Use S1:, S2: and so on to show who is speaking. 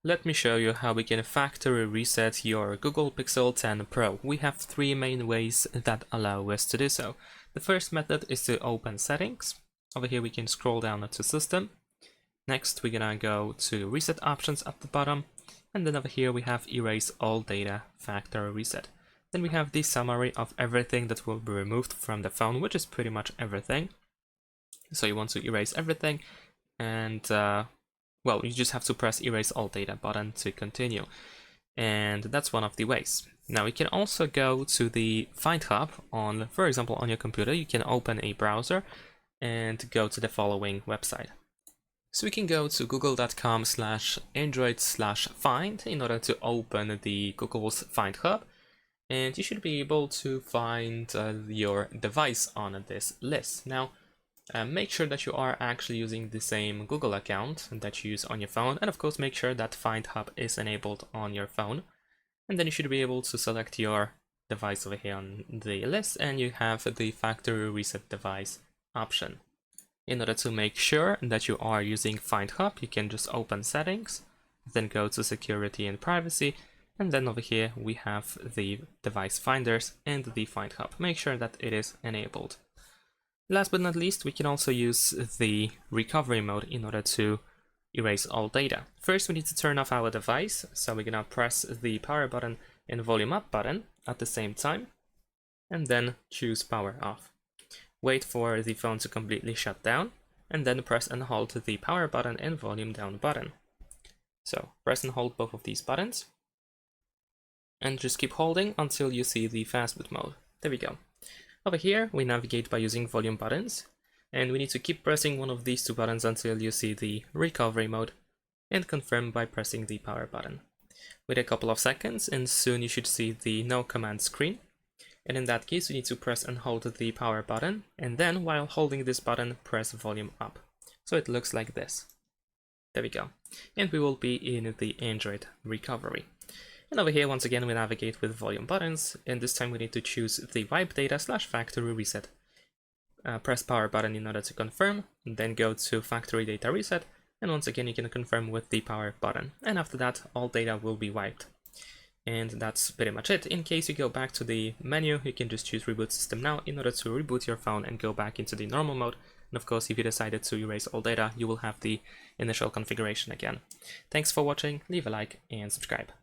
S1: Let me show you how we can factory reset your Google Pixel 10 Pro. We have three main ways that allow us to do so. The first method is to open settings. Over here we can scroll down to system. Next we're gonna go to reset options at the bottom, and then over here we have erase all data factory reset. Then we have the summary of everything that will be removed from the phone, which is pretty much everything. So you want to erase everything, and well, you just have to press erase all data button to continue. And that's one of the ways. Now you can also go to the Find Hub on, for example, on your computer. You can open a browser and go to the following website. So we can go to google.com/android/find in order to open the Google's Find Hub, and you should be able to find your device on this list. Now, make sure that you are actually using the same Google account that you use on your phone, and of course make sure that Find Hub is enabled on your phone. And then you should be able to select your device over here on the list, and you have the factory reset device option. In order to make sure that you are using Find Hub, you can just open settings, then go to security and privacy, and then over here we have the device finders and the Find Hub. Make sure that it is enabled. Last but not least, we can also use the recovery mode in order to erase all data. First, we need to turn off our device, so we're gonna press the power button and volume up button at the same time, and then choose power off. Wait for the phone to completely shut down, and then press and hold the power button and volume down button. So press and hold both of these buttons, and just keep holding until you see the fast boot mode. There we go. Over here, we navigate by using volume buttons, and we need to keep pressing one of these two buttons until you see the recovery mode, and confirm by pressing the power button. Wait a couple of seconds, and soon you should see the no command screen. And in that case, you need to press and hold the power button, and then while holding this button, press volume up. So it looks like this. There we go. And we will be in the Android recovery. And over here, once again, we navigate with volume buttons, and this time we need to choose the wipe data/factory reset. Press power button in order to confirm, and then go to factory data reset, and once again you can confirm with the power button. And after that, all data will be wiped. And that's pretty much it. In case you go back to the menu, you can just choose reboot system now in order to reboot your phone and go back into the normal mode. And of course, if you decided to erase all data, you will have the initial configuration again. Thanks for watching, leave a like and subscribe.